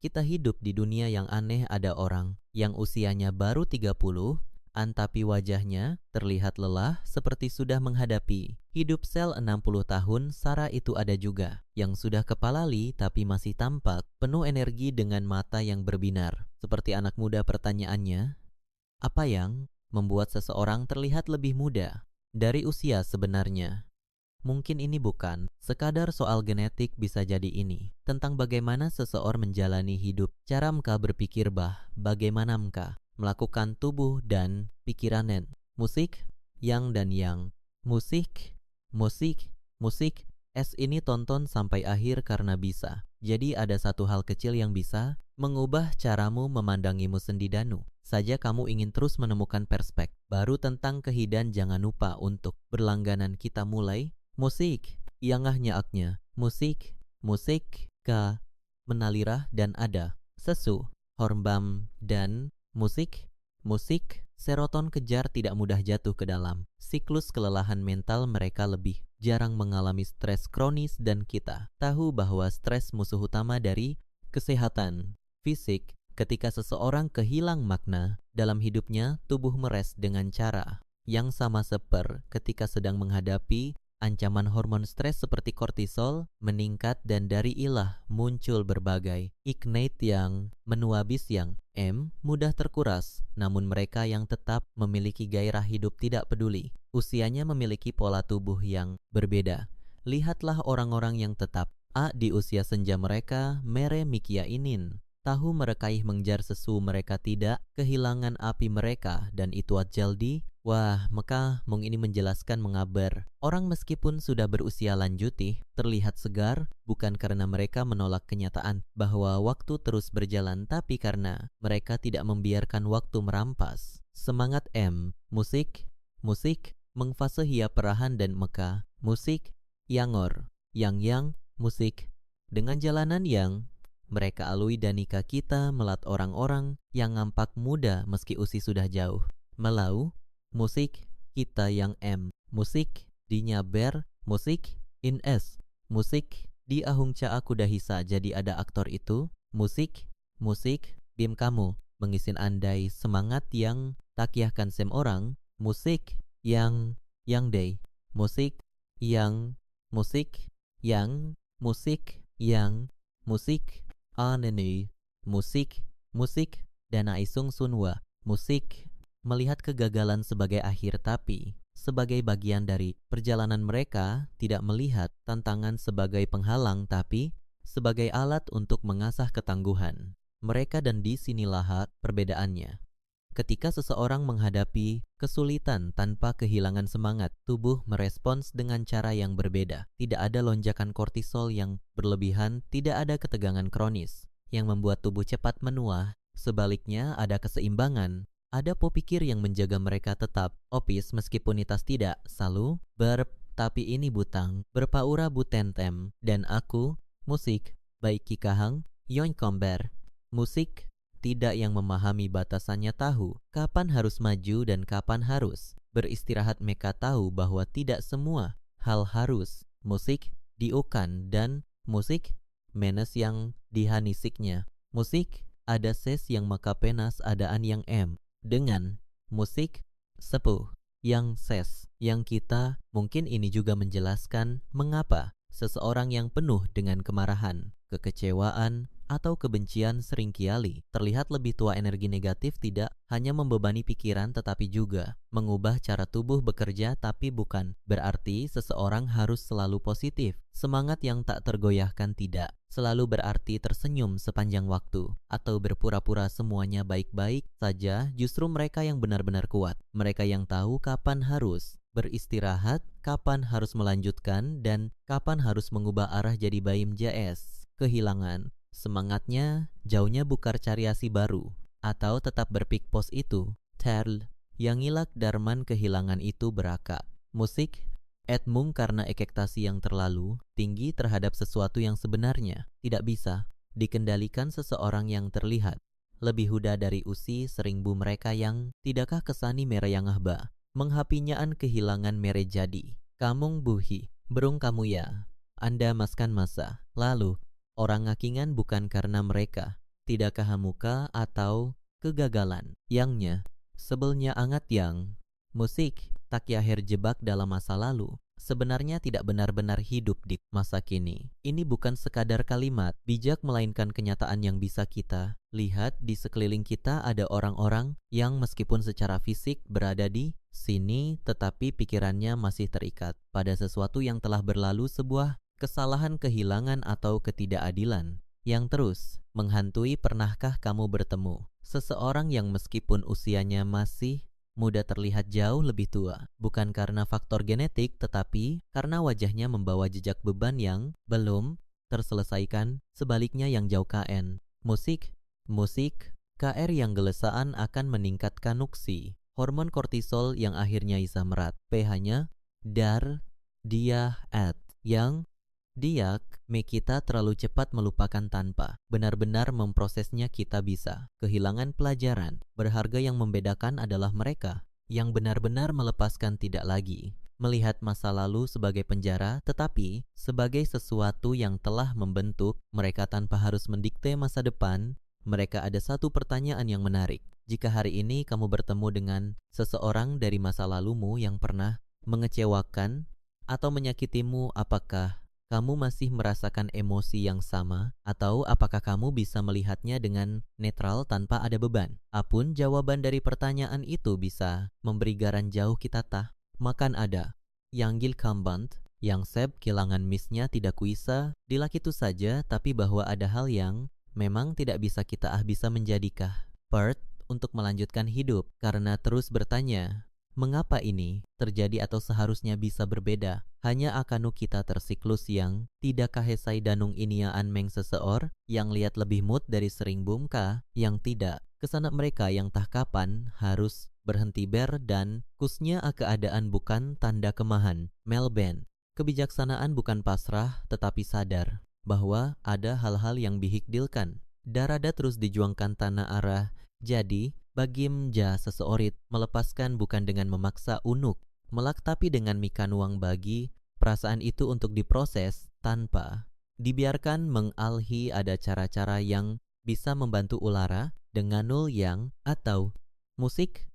Kita hidup di dunia yang aneh, ada orang yang usianya baru 30, tapi wajahnya terlihat lelah seperti sudah menghadapi hidup sel 60 tahun. Sarah itu ada juga yang sudah kepalali tapi masih tampak penuh energi dengan mata yang berbinar. Seperti anak muda, pertanyaannya, apa yang membuat seseorang terlihat lebih muda dari usia sebenarnya? Mungkin ini bukan sekadar soal genetik, bisa jadi ini tentang bagaimana seseorang menjalani hidup, cara mereka berpikir, bagaimana mereka melakukan tubuh dan pikirannya. Musik, yang dan yang. Musik, musik, musik. Ini tonton sampai akhir karena bisa. Jadi ada satu hal kecil yang bisa mengubah caramu memandangimu sendiri. Saja kamu ingin terus menemukan perspektif baru tentang kehidupan, jangan lupa untuk berlangganan. Kita mulai. Musik, iangahnya aknya. Musik, musik, ka, menalirah dan ada. Sesu, hormbam dan musik, musik, seroton kejar tidak mudah jatuh ke dalam siklus kelelahan mental. Mereka lebih jarang mengalami stres kronis dan kita tahu bahwa stres musuh utama dari kesehatan fisik. Ketika seseorang kehilang makna dalam hidupnya, tubuh meres dengan cara yang sama seperti ketika sedang menghadapi ancaman. Hormon stres seperti kortisol meningkat dan dari ilah muncul berbagai ignite yang menuabis yang mudah terkuras. Namun mereka yang tetap memiliki gairah hidup tidak peduli usianya, memiliki pola tubuh yang berbeda. Lihatlah orang-orang yang tetap di usia senja mereka, mere mikia inin. Tahu merekaih mengejar sesu, mereka tidak kehilangan api mereka dan itu jaldi. Wah, maka mung ini menjelaskan mengabar orang meskipun sudah berusia lanjutih terlihat segar, bukan karena mereka menolak kenyataan bahwa waktu terus berjalan, tapi karena mereka tidak membiarkan waktu merampas semangat. Musik, musik, mengfase hia perahan dan meka. Musik, yangor, yang, musik, dengan jalanan yang mereka alui dan nikah kita melat orang-orang yang nampak muda meski usia sudah jauh. Melau, musik, kita yang musik, dinyaber, musik, musik, di ahung ca aku dahisa jadi ada aktor itu. Musik, musik, bim kamu, mengisin andai semangat yang takiahkan sem orang. Musik, yang day, musik, yang, musik, yang, musik, yang, musik, aneni, musik, musik, dana isung sunwa, musik, melihat kegagalan sebagai akhir tapi sebagai bagian dari perjalanan. Mereka tidak melihat tantangan sebagai penghalang tapi sebagai alat untuk mengasah ketangguhan mereka, dan disinilah perbedaannya. Ketika seseorang menghadapi kesulitan tanpa kehilangan semangat, tubuh merespons dengan cara yang berbeda. Tidak ada lonjakan kortisol yang berlebihan, tidak ada ketegangan kronis yang membuat tubuh cepat menua. Sebaliknya, ada keseimbangan. Ada popikir yang menjaga mereka tetap opis meskipun itas tidak selalu tapi ini butang berpaura butentem. Dan aku, musik, baik kikahang, yon komber, musik, tidak yang memahami batasannya, tahu kapan harus maju dan kapan harus beristirahat. Mereka tahu bahwa tidak semua hal harus musik diukan dan musik menes yang dihanisiknya. Musik ada ses yang maka penas adaan yang dengan musik sepuh yang ses yang kita. Mungkin ini juga menjelaskan mengapa seseorang yang penuh dengan kemarahan, kekecewaan, atau kebencian seringkali terlihat lebih tua. Energi negatif tidak hanya membebani pikiran tetapi juga mengubah cara tubuh bekerja. Tapi bukan berarti seseorang harus selalu positif. Semangat yang tak tergoyahkan tidak selalu berarti tersenyum sepanjang waktu atau berpura-pura semuanya baik-baik saja. Justru mereka yang benar-benar kuat, mereka yang tahu kapan harus beristirahat, kapan harus melanjutkan, dan kapan harus mengubah arah. Jadi baim jas kehilangan semangatnya, jauhnya bukar cariasi baru, atau tetap berpik pos itu. Terl, yang ngilak darman kehilangan itu beraka. Musik, edmung karena ekspektasi yang terlalu tinggi terhadap sesuatu yang sebenarnya tidak bisa dikendalikan. Seseorang yang terlihat lebih huda dari usi sering bu mereka yang tidakkah kesani mere yang ahba. Menghapinyaan kehilangan mere jadi. Kamung buhi, berung kamu ya. Anda maskan masa. Lalu, orang ngakingan bukan karena mereka tidak kahamuka atau kegagalan. Yangnya, sebelnya angat yang, musik tak yahir jebak dalam masa lalu. Sebenarnya tidak benar-benar hidup di masa kini. Ini bukan sekadar kalimat bijak melainkan kenyataan yang bisa kita lihat di sekeliling kita. Ada orang-orang yang meskipun secara fisik berada di sini tetapi pikirannya masih terikat pada sesuatu yang telah berlalu, sebuah kesalahan, kehilangan atau ketidakadilan yang terus menghantui. Pernahkah kamu bertemu seseorang yang meskipun usianya masih muda terlihat jauh lebih tua, bukan karena faktor genetik tetapi karena wajahnya membawa jejak beban yang belum terselesaikan, sebaliknya yang jauh KN. Musik KR yang gelesaan akan meningkatkan nuksi, hormon kortisol yang akhirnya isa merat, pH-nya dar, dia, at, yang diak, kita terlalu cepat melupakan tanpa benar-benar memprosesnya. Kita bisa kehilangan pelajaran berharga. Yang membedakan adalah mereka yang benar-benar melepaskan, tidak lagi melihat masa lalu sebagai penjara, tetapi sebagai sesuatu yang telah membentuk mereka tanpa harus mendikte masa depan mereka. Ada satu pertanyaan yang menarik. Jika hari ini kamu bertemu dengan seseorang dari masa lalumu yang pernah mengecewakan atau menyakitimu, apakah kamu masih merasakan emosi yang sama? Atau apakah kamu bisa melihatnya dengan netral tanpa ada beban? Apun jawaban dari pertanyaan itu bisa memberi garan jauh kita tah. Makan ada yang gil kambant, yang seb kehilangan misnya tidak kuisa dilaki itu saja, tapi bahwa ada hal yang memang tidak bisa kita bisa menjadikah part untuk melanjutkan hidup, karena terus bertanya mengapa ini terjadi atau seharusnya bisa berbeda. Hanya akanu kita tersiklus yang tidak kahesai danung iniaan meng seseor yang lihat lebih mood dari sering bumka yang tidak kesana mereka yang tah kapan harus berhenti ber dan kusnya keadaan bukan tanda kemahan. Melben, kebijaksanaan bukan pasrah tetapi sadar bahwa ada hal-hal yang bihikdilkan. Darada terus dijuangkan tanah arah. Jadi bagim ja seseorit melepaskan bukan dengan memaksa unuk melak, tapi dengan mikanuang bagi perasaan itu untuk diproses tanpa dibiarkan mengalhi. Ada cara-cara yang bisa membantu ulara dengan nul yang atau musik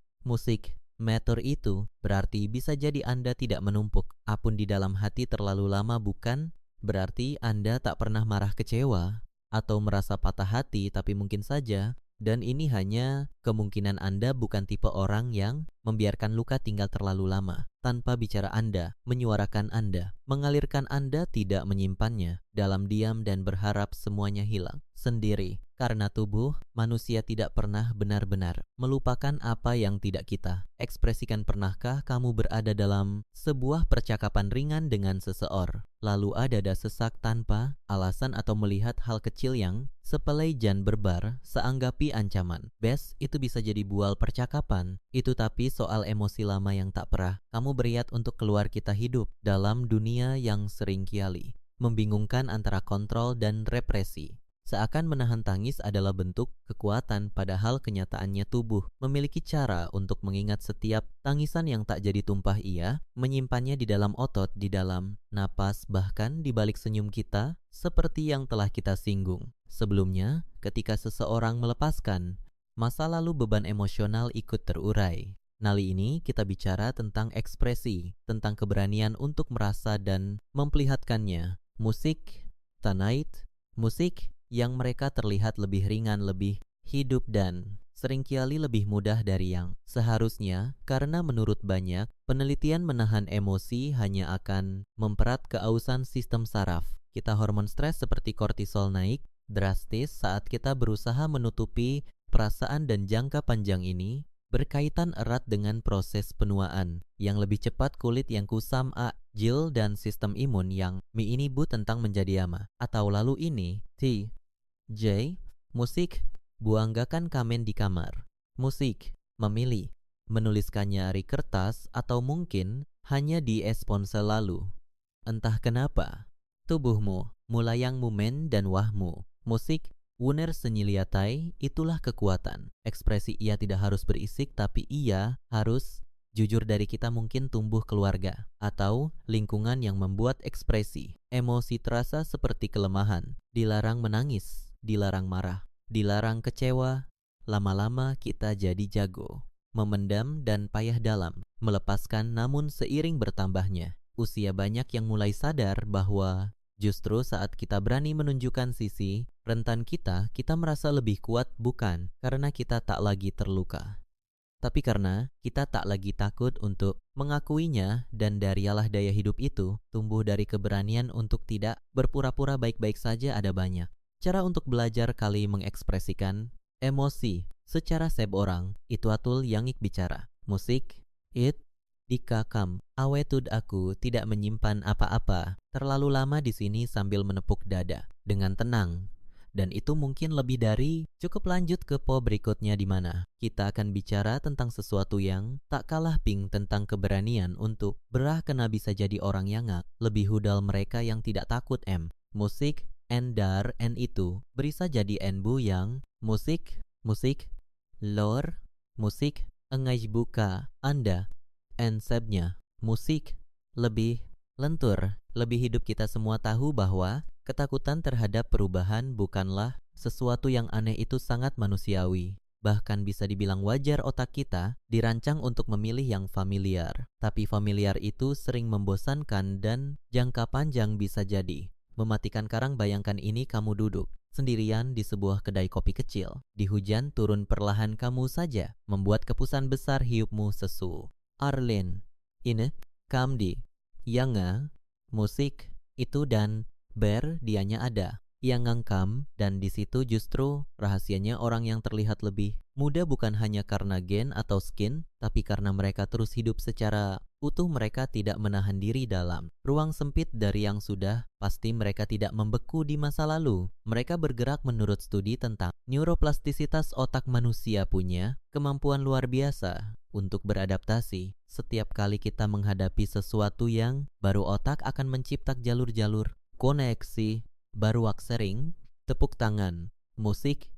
meter itu berarti bisa jadi Anda tidak menumpuk apun di dalam hati terlalu lama, bukan berarti Anda tak pernah marah, kecewa atau merasa patah hati, tapi mungkin saja. Dan ini hanya kemungkinan Anda bukan tipe orang yang membiarkan luka tinggal terlalu lama. Tanpa bicara Anda, menyuarakan Anda, mengalirkan Anda, tidak menyimpannya dalam diam dan berharap semuanya hilang sendiri. Karena tubuh manusia tidak pernah benar-benar melupakan apa yang tidak kita ekspresikan. Pernahkah kamu berada dalam sebuah percakapan ringan dengan seseorang, lalu ada sesak tanpa alasan atau melihat hal kecil yang sepele jan berbar seanggapi ancaman? Bes, itu bisa jadi bual percakapan. Itu tapi soal emosi lama yang tak pernah kamu beriat untuk keluar. Kita hidup dalam dunia yang sering kiali membingungkan antara kontrol dan represi. Seakan menahan tangis adalah bentuk kekuatan, padahal kenyataannya tubuh memiliki cara untuk mengingat setiap tangisan yang tak jadi tumpah. Ia menyimpannya di dalam otot, di dalam napas, bahkan di balik senyum kita, seperti yang telah kita singgung sebelumnya. Ketika seseorang melepaskan masa lalu, beban emosional ikut terurai. Kali ini kita bicara tentang ekspresi, tentang keberanian untuk merasa dan memperlihatkannya. Musik Tanait, musik yang mereka terlihat lebih ringan, lebih hidup dan seringkali lebih mudah dari yang seharusnya, karena menurut banyak penelitian menahan emosi hanya akan memperat keausan sistem saraf kita. Hormon stres seperti kortisol naik drastis saat kita berusaha menutupi perasaan, dan jangka panjang ini berkaitan erat dengan proses penuaan yang lebih cepat, kulit yang kusam jil, dan sistem imun yang ini bu tentang menjadi ama atau lalu ini J. Musik buanggakan kamen di kamar. Musik memilih menuliskannya di kertas atau mungkin hanya di ponsel. Lalu entah kenapa tubuhmu mulayang mumen dan wahmu. Musik wuner senyiliatai, itulah kekuatan ekspresi. Ia tidak harus berisik, tapi ia harus jujur. Dari kita mungkin tumbuh keluarga atau lingkungan yang membuat ekspresi emosi terasa seperti kelemahan. Dilarang menangis, dilarang marah, dilarang kecewa, lama-lama kita jadi jago. Memendam dan payah dalam, melepaskan namun seiring bertambahnya usia banyak yang mulai sadar bahwa justru saat kita berani menunjukkan sisi rentan kita merasa lebih kuat bukan karena kita tak lagi terluka, tapi karena kita tak lagi takut untuk mengakuinya dan darialah daya hidup itu tumbuh dari keberanian untuk tidak berpura-pura baik-baik saja ada banyak. Cara untuk belajar kali mengekspresikan emosi secara seb orang itu atul yang ik bicara. Musik, it, dikakam, awetud aku tidak menyimpan apa-apa terlalu lama di sini sambil menepuk dada dengan tenang. Dan itu mungkin lebih dari cukup. Lanjut ke po berikutnya di mana kita akan bicara tentang sesuatu yang tak kalah pink tentang keberanian untuk berah kena bisa jadi orang yang lebih hudal mereka yang tidak takut musik endar en itu berisa jadi enbu yang musik lor musik engaj buka anda ensebnya musik lebih lentur lebih hidup. Kita semua tahu bahwa ketakutan terhadap perubahan bukanlah sesuatu yang aneh, itu sangat manusiawi. Bahkan bisa dibilang wajar otak kita dirancang untuk memilih yang familiar. Tapi familiar itu sering membosankan dan jangka panjang bisa jadi mematikan. Karang bayangkan ini kamu duduk sendirian di sebuah kedai kopi kecil. Di hujan turun perlahan kamu saja membuat kepusan besar hiupmu sesu. Arlen, ini, kamdi, yanga, musik, itu dan ber dianya ada yang ngangkam dan di situ justru rahasianya orang yang terlihat lebih muda bukan hanya karena gen atau skin tapi karena mereka terus hidup secara utuh. Mereka tidak menahan diri dalam ruang sempit dari yang sudah pasti mereka tidak membeku di masa lalu. Mereka bergerak menurut studi tentang neuroplastisitas otak manusia punya kemampuan luar biasa untuk beradaptasi. Setiap kali kita menghadapi sesuatu yang baru otak akan menciptakan jalur-jalur koneksi baru. Sering tepuk tangan, musik,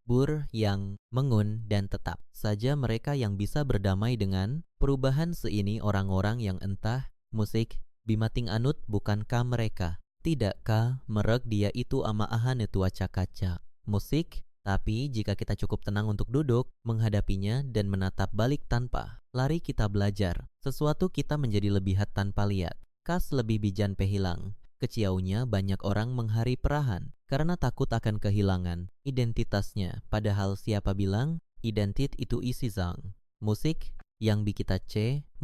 bur yang mengun dan tetap saja mereka yang bisa berdamai dengan perubahan seini. Orang-orang yang entah musik bimating anut bukankah mereka tidakkah merek dia itu ama ahan itu acak-acak musik. Tapi jika kita cukup tenang untuk duduk, menghadapinya dan menatap balik tanpa lari, kita belajar sesuatu. Kita menjadi lebih hat tanpa lihat. Kas lebih bijan pehilang. Keciaunya banyak orang menghari perahan karena takut akan kehilangan identitasnya. Padahal siapa bilang identit itu isi zang. Musik yang kita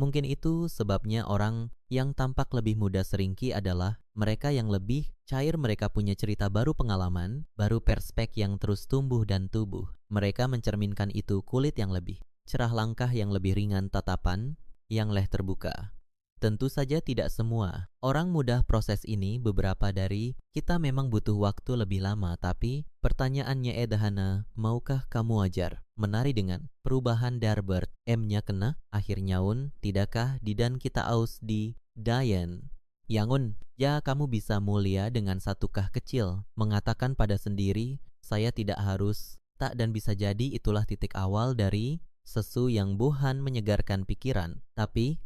mungkin itu sebabnya orang yang tampak lebih muda seringki adalah mereka yang lebih cair. Mereka punya cerita baru, pengalaman baru, perspektif yang terus tumbuh dan tubuh. Mereka mencerminkan itu kulit yang lebih cerah, langkah yang lebih ringan, tatapan yang terbuka. Tentu saja tidak semua orang mudah proses ini. Beberapa dari kita memang butuh waktu lebih lama. Tapi pertanyaannya edahana, maukah kamu ajar menari dengan perubahan darbert M-nya kena akhir nyaun? Tidakkah didan kita aus di dayan yangun? Ya, kamu bisa mulia dengan satu kah kecil, mengatakan pada sendiri, saya tidak harus tak, dan bisa jadi itulah titik awal dari sesu yang buhan menyegarkan pikiran. Tapi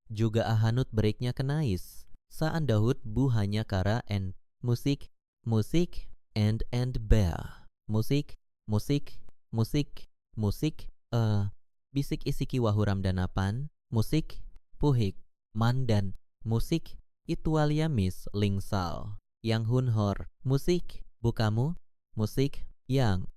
juga ahanut breaknya kenais. Saan Dahud bu hanya kara and musik and bear. Musik bisik isiki wahuram danapan. Musik puhik mandan. Musik itualia mis lingsal. Yang hunhor musik bukamu. Musik yang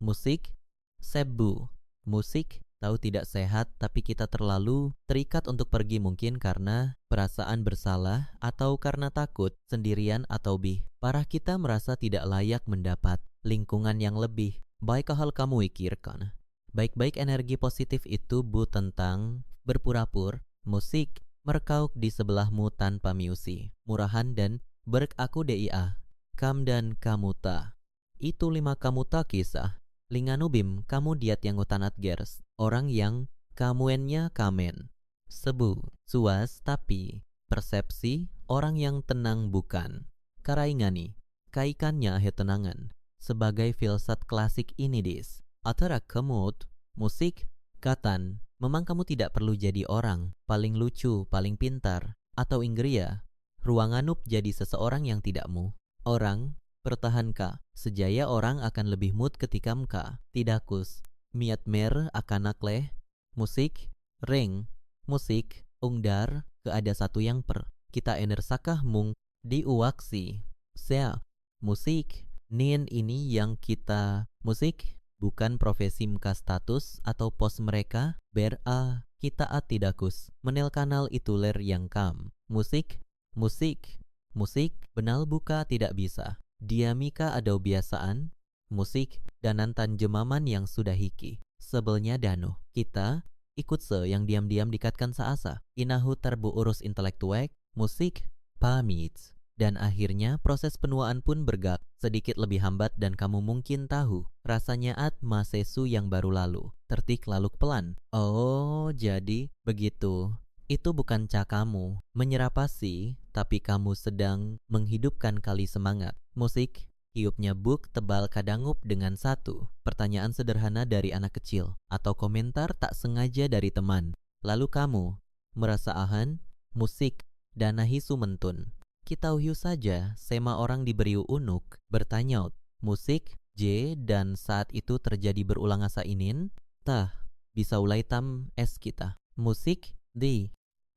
musik sebu. Musik tahu tidak sehat, tapi kita terlalu terikat untuk pergi, mungkin karena perasaan bersalah atau karena takut sendirian atau parah kita merasa tidak layak mendapat lingkungan yang lebih baik. Hal kamu pikirkan baik-baik. Energi positif itu bu tentang berpura-pura. Musik merkauk di sebelahmu tanpa miusi murahan dan berk aku dia kam dan kamu ta itu 5 kamu ta kisah linganubim kamu diat yang utanat gers. Orang yang kamuennya kamen. Sebu, suas tapi persepsi. Orang yang tenang bukan. Karaingani, kaikannya ahe tenangan. Sebagai filsat klasik ini dis. Atara kemut, musik, katan. Memang kamu tidak perlu jadi orang paling lucu, paling pintar, atau inggria. Ruanganup jadi seseorang yang tidakmu. Orang Pertahanka, sejaya orang akan lebih mood ketika mka. Tidakus, miat mer akanak leh, musik, ring, musik, ungdar, ke ada satu yang per. Kita enersakah mung diuaksi. Sea, musik, nien ini yang kita musik, bukan profesi mka status atau pos mereka, ber-a, kita tidakus. Menel kanal itu ler yang kam. Musik, musik, musik, benal buka tidak bisa. Diamika ada biasaan, musik, danan tanjemaman yang sudah hiki. Sebelnya dano, kita ikut se yang diam-diam dikatkan seasa. Inahu terbu urus intelektuek, musik, pamit. Dan akhirnya proses penuaan pun bergak, sedikit lebih hambat dan kamu mungkin tahu. Rasanya masesu yang baru lalu, tertik laluk pelan. Oh, jadi begitu. Itu bukan cakamu menyerapasi, tapi kamu sedang menghidupkan kali semangat. Musik, hiupnya buk tebal kadangup dengan satu pertanyaan sederhana dari anak kecil atau komentar tak sengaja dari teman. Lalu kamu merasa ahan, musik, danahi sumentun. Kita uhiu saja, sema orang diberi unuk, bertanya, musik, J, dan saat itu terjadi berulang asa inin, tah, bisa ulai tam es kita. Musik, di,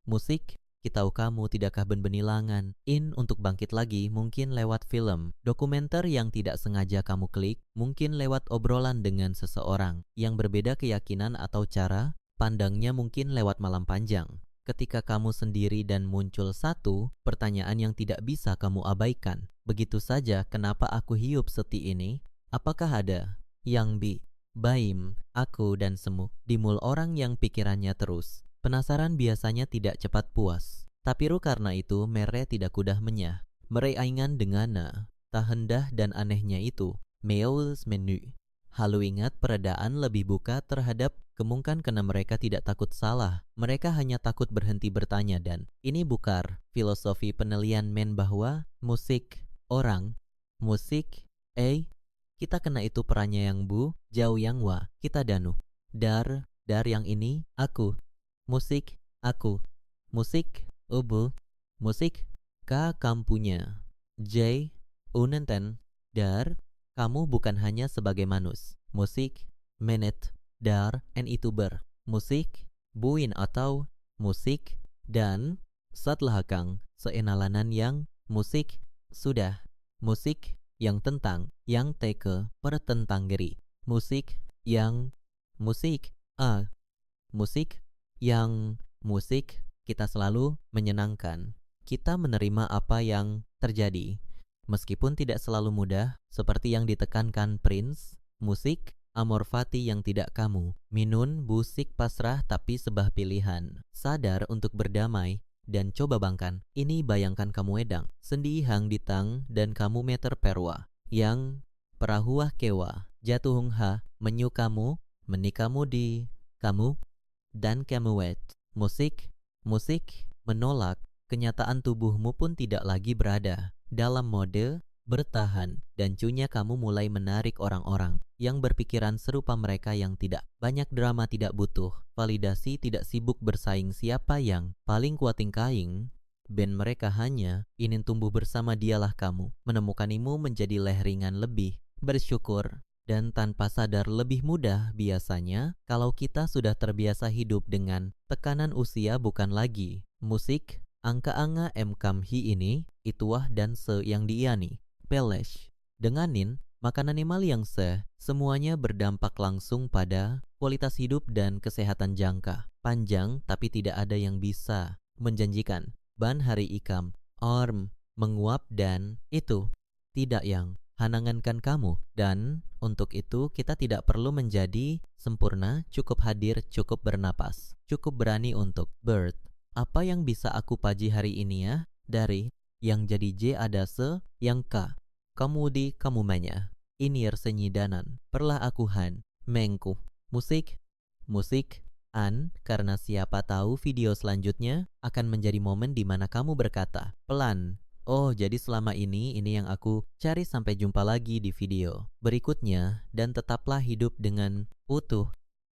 musik, kita kamu tidakkah benbenilangan, in untuk bangkit lagi mungkin lewat film, dokumenter yang tidak sengaja kamu klik, mungkin lewat obrolan dengan seseorang, yang berbeda keyakinan atau cara, pandangnya mungkin lewat malam panjang. Ketika kamu sendiri dan muncul satu pertanyaan yang tidak bisa kamu abaikan. Begitu saja kenapa aku hiup seti ini? Apakah ada yang baim, aku dan semu dimul orang yang pikirannya terus. Penasaran biasanya tidak cepat puas. Tapi karena itu mere tidak kudah menyah. Mere aingan dengana, tak hendah dan anehnya itu. Meus menu. Halu ingat peredaan lebih buka terhadap kemungkinan karena mereka tidak takut salah. Mereka hanya takut berhenti bertanya dan ini bukar filosofi penelian men bahwa musik, orang, musik, kita kena itu perannya yang bu, jauh yang wa, kita danu. Dar yang ini, aku. Musik, aku. Musik, ubu. Musik, ka kampunya. J, unenten, dar, kamu bukan hanya sebagai manus. Musik, menet, dar, and itu ber. Musik, buin atau musik, dan setelah kang seenalanan yang musik, sudah. Musik yang tentang, yang teke pertentang geri. Musik yang musik, musik yang musik kita selalu menyenangkan. Kita menerima apa yang terjadi. Meskipun tidak selalu mudah, seperti yang ditekankan Prince, musik, amor fati yang tidak kamu, minun, busik, pasrah tapi sebah pilihan, sadar untuk berdamai, dan coba bangkan, ini bayangkan kamu edang, sendi hang ditang dan kamu meter perwa, yang perahuah kewa, jatuh ha, menyu kamu, menikamu di, kamu, dan kamu wet, musik, menolak, kenyataan tubuhmu pun tidak lagi berada dalam mode bertahan dan cunya kamu mulai menarik orang-orang yang berpikiran serupa mereka yang tidak banyak drama, tidak butuh validasi, tidak sibuk bersaing siapa yang paling kuat tingkaing. Ben mereka hanya ingin tumbuh bersama dialah kamu, menemukanimu menjadi lehringan lebih bersyukur dan tanpa sadar lebih mudah biasanya kalau kita sudah terbiasa hidup dengan tekanan usia bukan lagi musik angka-angka mkamhi ini, ituah dan se yang diiani. Pelesh, denganin, makanan animal yang semuanya berdampak langsung pada kualitas hidup dan kesehatan jangka panjang, tapi tidak ada yang bisa menjanjikan. Ban hari ikam, orm, menguap dan itu tidak yang hanangankan kamu. Dan untuk itu kita tidak perlu menjadi sempurna, cukup hadir, cukup bernapas, cukup berani untuk birth. Apa yang bisa aku paji hari ini ya? Dari yang jadi J ada se, yang K. Kamu di kamu manya. Inir senyidanan. Perlah akuhan. Mengku. Musik. An. Karena siapa tahu video selanjutnya akan menjadi momen di mana kamu berkata. Pelan. Oh, jadi selama ini yang aku cari. Sampai jumpa lagi di video berikutnya. Dan tetaplah hidup dengan utuh.